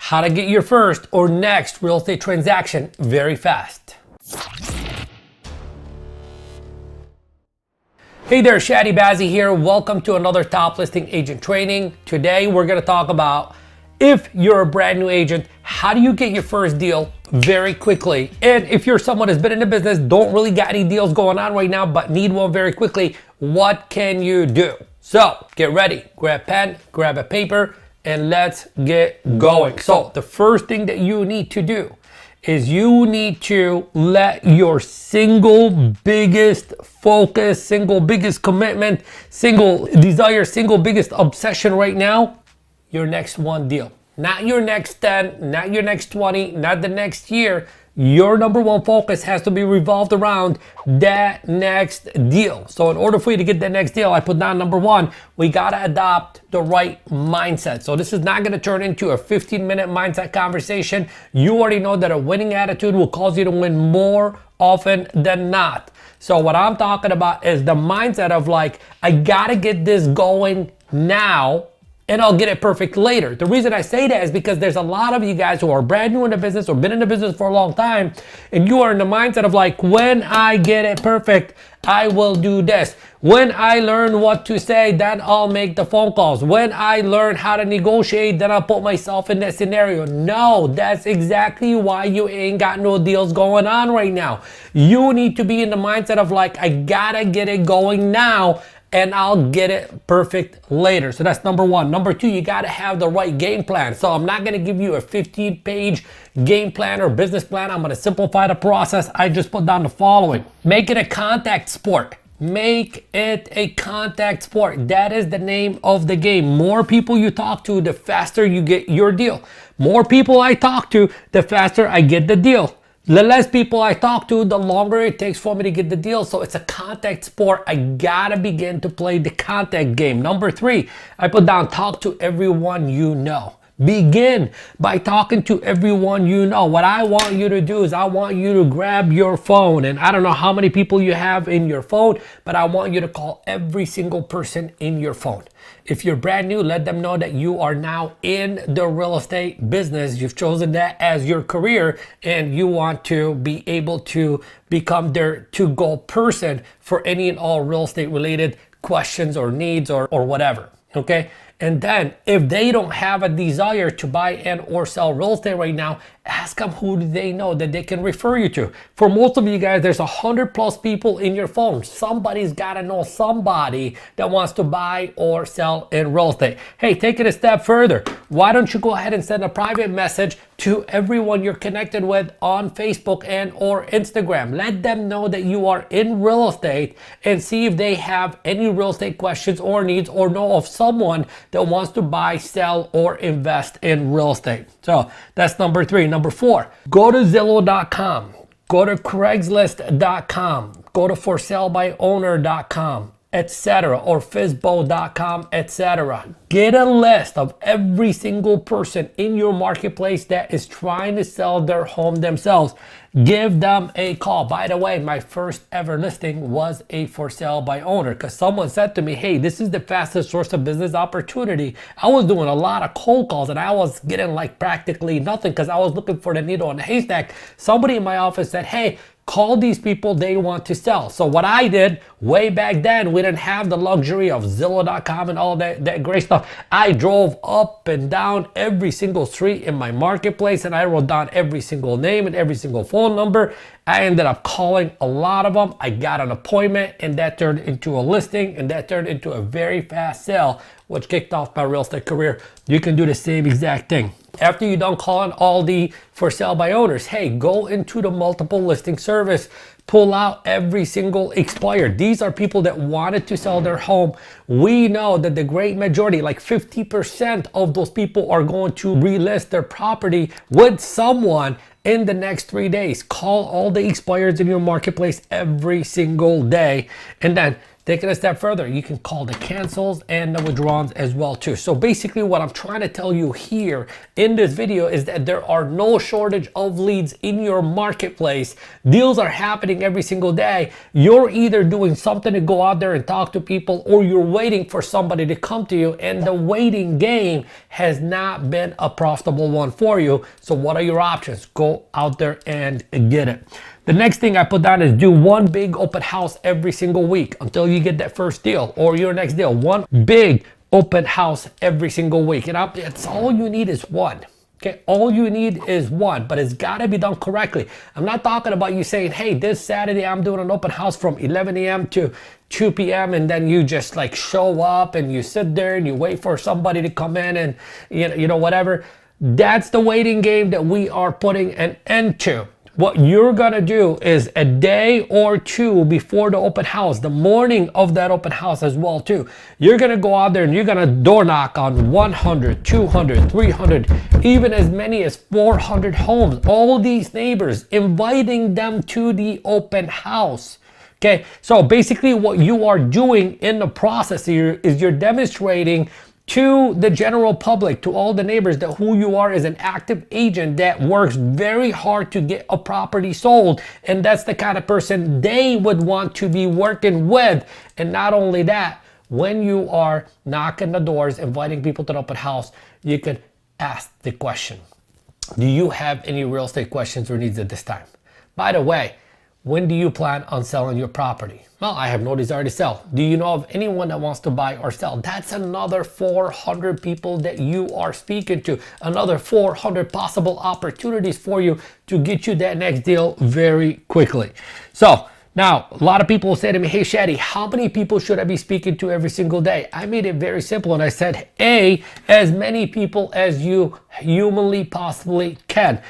how to get your first or next real estate transaction very fast. Hey there, Chadi Bazzi here. Welcome to another top listing agent training. Today we're going to talk about, if you're a brand new agent, how do you get your first deal very quickly? And if you're someone that's been in the business, don't really got any deals going on right now, but need one very quickly, what can you do? So get ready, grab a pen, grab a paper, and let's get going. So the first thing that you need to do is you need to let your single biggest focus, single biggest commitment, single desire, single biggest obsession right now, your next one deal. Not your next 10, not your next 20, not the next year. Your number one focus has to be revolved around that next deal. So in order for you to get that next deal, I put down number one, we gotta adopt the right mindset. So this is not gonna turn into a 15-minute mindset conversation. You already know that a winning attitude will cause you to win more often than not. So what I'm talking about is the mindset of like, I gotta get this going now, and I'll get it perfect later. The reason I say that is because there's a lot of you guys who are brand new in the business or been in the business for a long time, and you are in the mindset of like, when I get it perfect, I will do this. When I learn what to say, then I'll make the phone calls. When I learn how to negotiate, then I'll put myself in that scenario. No, that's exactly why you ain't got no deals going on right now. You need to be in the mindset of like, I gotta get it going now, and I'll get it perfect later. So that's number one. Number two, you gotta have the right game plan. So I'm not gonna give you a 15-page game plan or business plan. I'm gonna simplify the process. I just put down the following. Make it a contact sport. Make it a contact sport. That is the name of the game. More people you talk to, the faster you get your deal. More people I talk to, the faster I get the deal. The less people I talk to, the longer it takes for me to get the deal. So it's a contact sport. I gotta begin to play the contact game. Number three, I put down talk to everyone you know. Begin by talking to everyone you know. What I want you to do is I want you to grab your phone, and I don't know how many people you have in your phone, but I want you to call every single person in your phone. If you're brand new, let them know that you are now in the real estate business. You've chosen that as your career, and you want to be able to become their to-go person for any and all real estate related questions or needs or whatever, okay? And then if they don't have a desire to buy and or sell real estate right now, ask them who do they know that they can refer you to. For most of you guys, there's 100+ people in your phone. Somebody's got to know somebody that wants to buy or sell in real estate. Hey, take it a step further. Why don't you go ahead and send a private message to everyone you're connected with on Facebook and or Instagram. Let them know that you are in real estate and see if they have any real estate questions or needs, or know of someone that wants to buy, sell, or invest in real estate. So that's number three. Number four, go to Zillow.com, go to Craigslist.com, go to ForSaleByOwner.com, etc., or Fizbo.com, etc. Get a list of every single person in your marketplace that is trying to sell their home themselves. Give them a call. By the way, my first ever listing was a for sale by owner, because someone said to me, hey, this is the fastest source of business opportunity. I was doing a lot of cold calls and I was getting like practically nothing because I was looking for the needle in the haystack. Somebody in my office said, hey, call these people, they want to sell. So what I did way back then, we didn't have the luxury of Zillow.com and all that great stuff. I drove up and down every single street in my marketplace, and I wrote down every single name and every single phone number. I ended up calling a lot of them. I got an appointment, and that turned into a listing, and that turned into a very fast sale, which kicked off my real estate career. You can do the same exact thing. After you're done calling all the for sale by owners, hey, go into the multiple listing service, pull out every single expired. These are people that wanted to sell their home. We know that the great majority, like 50% of those people, are going to relist their property with someone in the next 3 days. Call all the expireds in your marketplace every single day, and then Taking a step further, you can call the cancels and the withdrawals as well too. So basically what I'm trying to tell you here in this video is that there are no shortage of leads in your marketplace. Deals are happening every single day. You're either doing something to go out there and talk to people, or you're waiting for somebody to come to you, and the waiting game has not been a profitable one for you. So what are your options? Go out there and get it. The next thing I put down is do one big open house every single week until you get that first deal or your next deal. One big open house every single week. And it's all you need is one. Okay, all you need is one, but it's got to be done correctly. I'm not talking about you saying, hey, this Saturday I'm doing an open house from 11 a.m. to 2 p.m. and then you just like show up and you sit there and you wait for somebody to come in and you know whatever. That's the waiting game that we are putting an end to. What you're gonna do is a day or two before the open house, the morning of that open house as well too, you're gonna go out there and you're gonna door knock on 100, 200, 300, even as many as 400 homes, all these neighbors, inviting them to the open house. Okay, so basically what you are doing in the process here is you're demonstrating to the general public, to all the neighbors, that who you are is an active agent that works very hard to get a property sold. And that's the kind of person they would want to be working with. And not only that, when you are knocking the doors, inviting people to the open house, you could ask the question, do you have any real estate questions or needs at this time? By the way, when do you plan on selling your property? Well, I have no desire to sell. Do you know of anyone that wants to buy or sell? That's another 400 people that you are speaking to, another 400 possible opportunities for you to get you that next deal very quickly. So now a lot of people will say to me, hey Chadi, how many people should I be speaking to every single day? I made it very simple and I said, A, as many people as you humanly possibly can.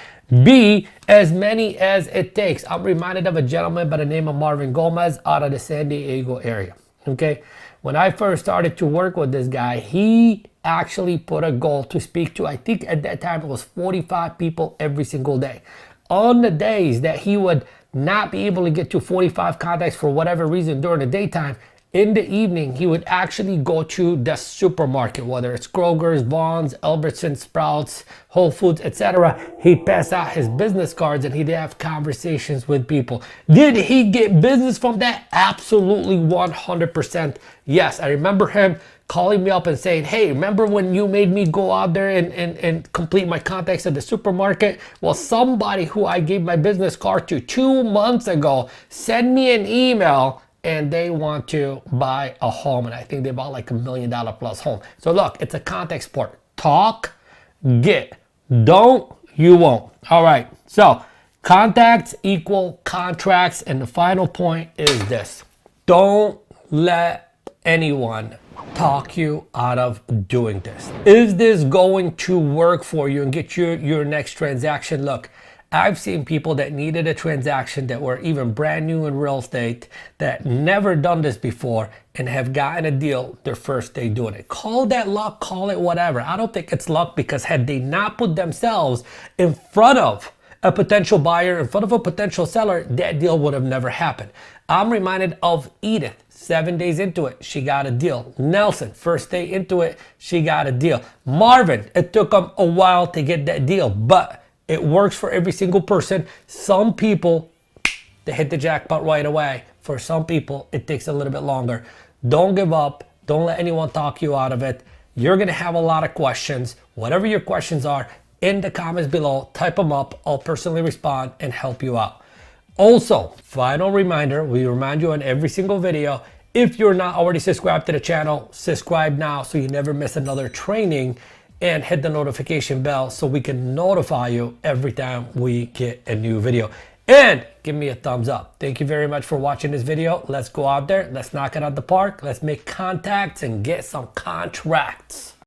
B, as many as it takes. I'm reminded of a gentleman by the name of Marvin Gomez out of the San Diego area. Okay, when I first started to work with this guy, he actually put a goal to speak to, I think at that time it was 45 people every single day. On the days that he would not be able to get to 45 contacts for whatever reason during the daytime, in the evening, he would actually go to the supermarket, whether it's Kroger's, Vaughn's, Albertsons, Sprouts, Whole Foods, etc. He'd pass out his business cards and he'd have conversations with people. Did he get business from that? Absolutely 100%. Yes, I remember him calling me up and saying, hey, remember when you made me go out there and complete my contacts at the supermarket? Well, somebody who I gave my business card to 2 months ago sent me an email and they want to buy a home, and I think they bought like $1 million plus home. So look, it's a contact sport. Talk, get. Don't, you won't. All right, so contacts equal contracts, and the final point is this. Don't let anyone talk you out of doing this. Is this going to work for you and get you your next transaction? Look, I've seen people that needed a transaction that were even brand new in real estate, that never done this before, and have gotten a deal their first day doing it. Call that luck, call it whatever. I don't think it's luck, because had they not put themselves in front of a potential buyer, in front of a potential seller, that deal would have never happened. I'm reminded of Edith. 7 days into it, she got a deal. Nelson, first day into it, she got a deal. Marvin, it took him a while to get that deal, but it works for every single person. Some people, they hit the jackpot right away. For some people, it takes a little bit longer. Don't give up. Don't let anyone talk you out of it. You're gonna have a lot of questions. Whatever your questions are, in the comments below, type them up. I'll personally respond and help you out. Also, final reminder, we remind you on every single video, if you're not already subscribed to the channel, subscribe now so you never miss another training, and hit the notification bell so we can notify you every time we get a new video. And give me a thumbs up. Thank you very much for watching this video. Let's go out there, let's knock it out the park, let's make contacts and get some contracts.